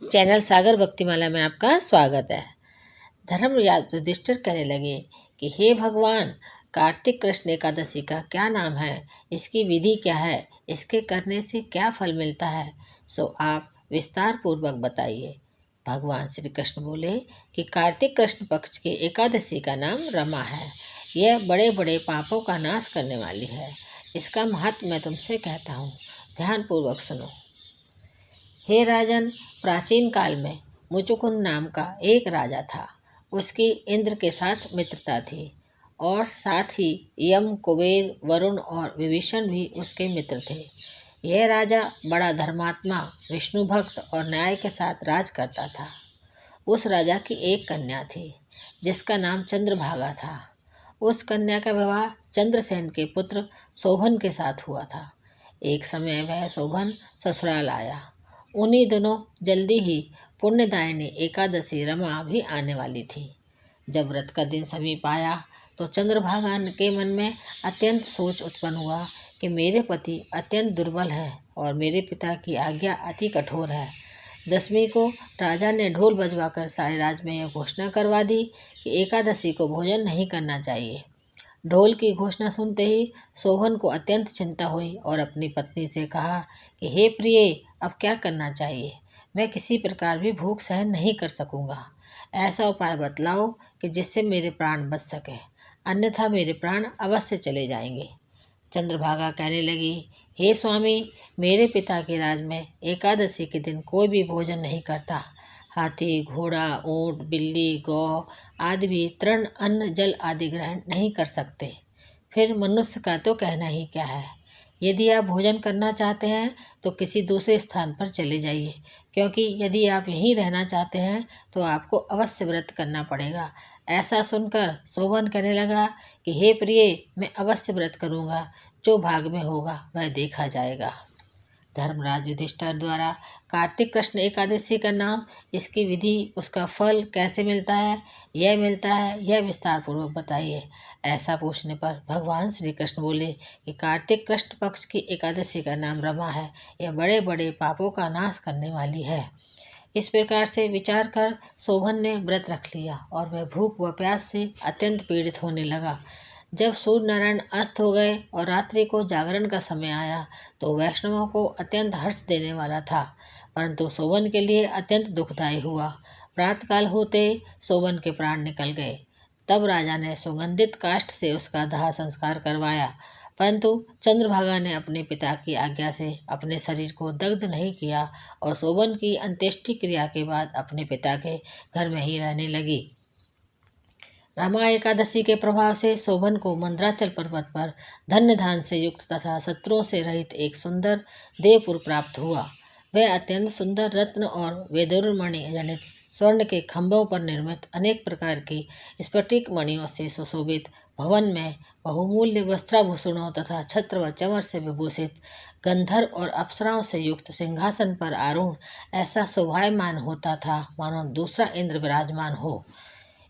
Channel सागर भक्तिमाला में आपका स्वागत है। धर्मराज युधिष्ठिर कहने लगे कि हे भगवान, कार्तिक कृष्ण एकादशी का क्या नाम है, इसकी विधि क्या है, इसके करने से क्या फल मिलता है, सो आप विस्तार पूर्वक बताइए। भगवान श्री कृष्ण बोले कि कार्तिक कृष्ण पक्ष की एकादशी का नाम रमा है। यह बड़े बड़े पापों का नाश करने वाली है। इसका महत्व मैं तुमसे कहता हूँ, ध्यानपूर्वक सुनो। हे राजन, प्राचीन काल में मुचुकुंद नाम का एक राजा था। उसकी इंद्र के साथ मित्रता थी और साथ ही यम, कुबेर, वरुण और विभीषण भी उसके मित्र थे। यह राजा बड़ा धर्मात्मा, विष्णु भक्त और न्याय के साथ राज करता था। उस राजा की एक कन्या थी जिसका नाम चंद्रभागा था। उस कन्या का विवाह चंद्रसेन के पुत्र शोभन के साथ हुआ था। एक समय वह शोभन ससुराल आया। उन्हीं दिनों जल्दी ही पुण्यदायिनी एकादशी रमा भी आने वाली थी। जब व्रत का दिन समीप आया तो चंद्रभागा के मन में अत्यंत सोच उत्पन्न हुआ कि मेरे पति अत्यंत दुर्बल है और मेरे पिता की आज्ञा अति कठोर है। दसवीं को राजा ने ढोल बजवाकर सारे राज्य में यह घोषणा करवा दी कि एकादशी को भोजन नहीं करना चाहिए। ढोल की घोषणा सुनते ही शोभन को अत्यंत चिंता हुई और अपनी पत्नी से कहा कि हे प्रिय, अब क्या करना चाहिए। मैं किसी प्रकार भी भूख सहन नहीं कर सकूंगा। ऐसा उपाय बतलाओ कि जिससे मेरे प्राण बच सके, अन्यथा मेरे प्राण अवश्य चले जाएंगे। चंद्रभागा कहने लगी, हे स्वामी, मेरे पिता के राज में एकादशी के दिन कोई भी भोजन नहीं करता। हाथी, घोड़ा, ऊंट, बिल्ली, गौ आदि भी तृण, अन्न, जल आदि ग्रहण नहीं कर सकते। फिर मनुष्य का तो कहना ही क्या है। यदि आप भोजन करना चाहते हैं तो किसी दूसरे स्थान पर चले जाइए, क्योंकि यदि आप यहीं रहना चाहते हैं तो आपको अवश्य व्रत करना पड़ेगा। ऐसा सुनकर शोभन कहने लगा कि हे प्रिय, मैं अवश्य व्रत करूँगा। जो भाग में होगा वह देखा जाएगा। धर्मराज युधिष्ठिर द्वारा कार्तिक कृष्ण एकादशी का नाम, इसकी विधि, उसका फल कैसे मिलता है, यह विस्तार पूर्वक बताइए। ऐसा पूछने पर भगवान श्री कृष्ण बोले कि कार्तिक कृष्ण पक्ष की एकादशी का नाम रमा है। यह बड़े बड़े पापों का नाश करने वाली है। इस प्रकार से विचार कर शोभन ने व्रत रख लिया और वह भूख व प्यास से अत्यंत पीड़ित होने लगा। जब सूर्य नारायण अस्त हो गए और रात्रि को जागरण का समय आया तो वैष्णवों को अत्यंत हर्ष देने वाला था, परंतु शोभन के लिए अत्यंत दुखदायी हुआ। प्रातःकाल होते शोभन के प्राण निकल गए। तब राजा ने सुगंधित काष्ठ से उसका दाह संस्कार करवाया, परंतु चंद्रभागा ने अपने पिता की आज्ञा से अपने शरीर को दग्ध नहीं किया और शोभन की अंत्येष्टि क्रिया के बाद अपने पिता के घर में ही रहने लगी। रमा एकादशी के प्रभाव से शोभन को मंदराचल पर्वत पर धन्य धान से युक्त तथा शत्रुओं से रहित एक सुंदर देवपुर प्राप्त हुआ। वह अत्यंत सुंदर रत्न और वैदुर्मणि जनित स्वर्ण के खंभों पर निर्मित अनेक प्रकार की स्फटिक मणियों से सुशोभित भवन में बहुमूल्य वस्त्राभूषणों तथा छत्र व चमर से विभूषित गंधर्व और अप्सराओं से युक्त सिंहासन पर आरूढ़ ऐसा शोभायमान होता था मानो दूसरा इंद्र विराजमान हो।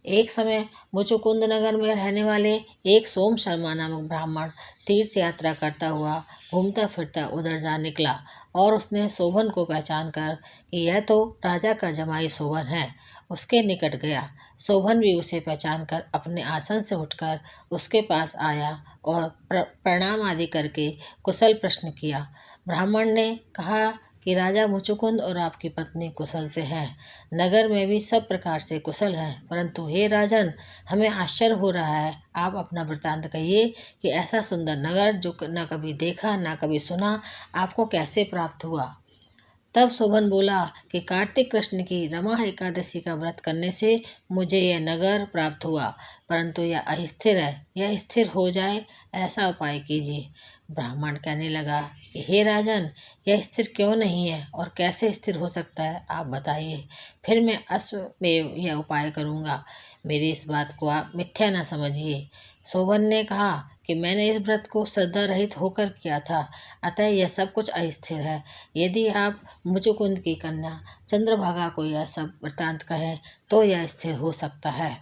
एक समय मुचुकुंद नगर में रहने वाले एक सोम शर्मा नामक ब्राह्मण तीर्थ यात्रा करता हुआ घूमता फिरता उधर जा निकला और उसने शोभन को पहचान कर कि यह तो राजा का जमाई शोभन है, उसके निकट गया। शोभन भी उसे पहचान कर अपने आसन से उठकर उसके पास आया और प्रणाम आदि करके कुशल प्रश्न किया। ब्राह्मण ने कहा कि राजा मुचुकुंद और आपकी पत्नी कुशल से हैं। नगर में भी सब प्रकार से कुशल हैं, परंतु हे राजन, हमें आश्चर्य हो रहा है। आप अपना वृत्तांत कहिए कि ऐसा सुंदर नगर जो न कभी देखा न कभी सुना, आपको कैसे प्राप्त हुआ। तब शोभन बोला कि कार्तिक कृष्ण की रमा एकादशी का व्रत करने से मुझे यह नगर प्राप्त हुआ, परंतु यह अस्थिर है। यह स्थिर हो जाए ऐसा उपाय कीजिए। ब्राह्मण कहने लगा कि हे राजन, यह स्थिर क्यों नहीं है और कैसे स्थिर हो सकता है, आप बताइए, फिर मैं अश्वमेव यह उपाय करूँगा। मेरी इस बात को आप मिथ्या न समझिए। शोभन ने कहा कि मैंने इस व्रत को श्रद्धा रहित होकर किया था, अतः यह सब कुछ अस्थिर है। यदि आप मुचुकुंद की कन्या चंद्रभागा को यह सब वृत्तांत कहें तो यह स्थिर हो सकता है।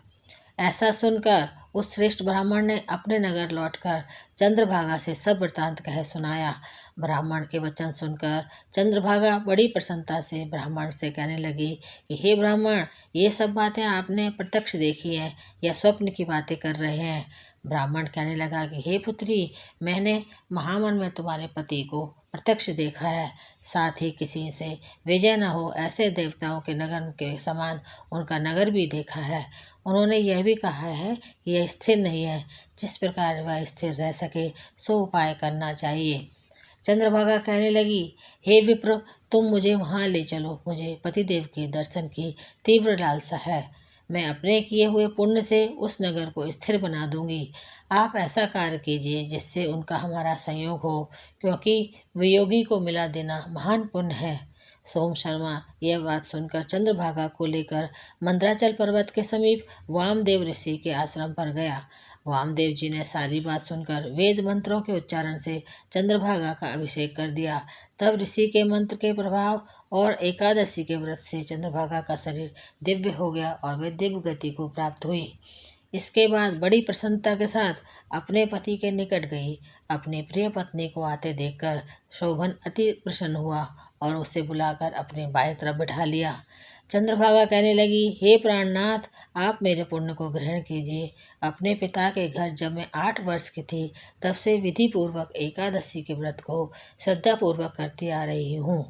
ऐसा सुनकर उस श्रेष्ठ ब्राह्मण ने अपने नगर लौटकर चंद्रभागा से सब वृतांत कह सुनाया। ब्राह्मण के वचन सुनकर चंद्रभागा बड़ी प्रसन्नता से ब्राह्मण से कहने लगी कि हे ब्राह्मण, ये सब बातें आपने प्रत्यक्ष देखी हैं या स्वप्न की बातें कर रहे हैं। ब्राह्मण कहने लगा कि हे पुत्री, मैंने महावन में तुम्हारे पति को प्रत्यक्ष देखा है, साथ ही किसी से विजय न हो ऐसे देवताओं के नगर के समान उनका नगर भी देखा है। उन्होंने यह भी कहा है कि यह स्थिर नहीं है, जिस प्रकार वह स्थिर रह सके सो उपाय करना चाहिए। चंद्रभागा कहने लगी, हे विप्र, तुम मुझे वहाँ ले चलो, मुझे पतिदेव के दर्शन की तीव्र लालसा है। मैं अपने किए हुए पुण्य से उस नगर को स्थिर बना दूंगी। आप ऐसा कार्य कीजिए जिससे उनका हमारा संयोग हो, क्योंकि वियोगी को मिला देना महान पुण्य है। सोम शर्मा यह बात सुनकर चंद्रभागा को लेकर मंदराचल पर्वत के समीप वामदेव ऋषि के आश्रम पर गया। वामदेव जी ने सारी बात सुनकर वेद मंत्रों के उच्चारण से चंद्रभागा का अभिषेक कर दिया। तब ऋषि के मंत्र के प्रभाव और एकादशी के व्रत से चंद्रभागा का शरीर दिव्य हो गया और वे दिव्य गति को प्राप्त हुई। इसके बाद बड़ी प्रसन्नता के साथ अपने पति के निकट गई। अपनी प्रिय पत्नी को आते देखकर शोभन अति प्रसन्न हुआ और उसे बुलाकर अपने बाएं तरफ बिठा लिया। चंद्रभागा कहने लगी, हे प्राणनाथ, आप मेरे पुण्य को ग्रहण कीजिए। अपने पिता के घर जब मैं 8 वर्ष की थी तब से विधि पूर्वक एकादशी के व्रत को श्रद्धापूर्वक करती आ रही हूँ।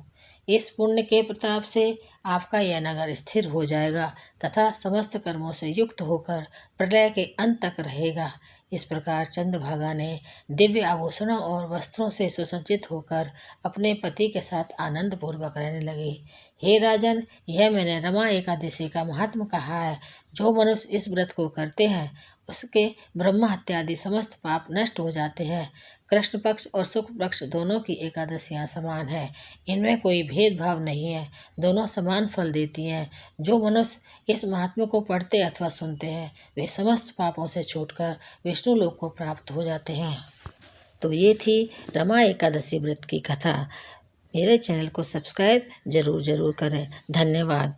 इस पुण्य के प्रताप से आपका यह नगर स्थिर हो जाएगा तथा समस्त कर्मों से युक्त होकर प्रलय के अंत तक रहेगा। इस प्रकार चंद्रभागा ने दिव्य आभूषणों और वस्त्रों से सुसज्जित होकर अपने पति के साथ आनंद पूर्वक रहने लगी। हे राजन, यह मैंने रमा एकादशी का महात्म कहा है। जो मनुष्य इस व्रत को करते हैं उसके ब्रह्म हत्या आदि समस्त पाप नष्ट हो जाते हैं। कृष्ण पक्ष और शुक्ल पक्ष दोनों की एकादशियां समान है, इनमें कोई भेदभाव नहीं है, दोनों समान फल देती हैं। जो मनुष्य इस महात्म्य को पढ़ते अथवा सुनते हैं वे समस्त पापों से छूटकर विष्णु लोक को प्राप्त हो जाते हैं। तो ये थी रमा एकादशी व्रत की कथा। मेरे चैनल को सब्सक्राइब जरूर करें। धन्यवाद।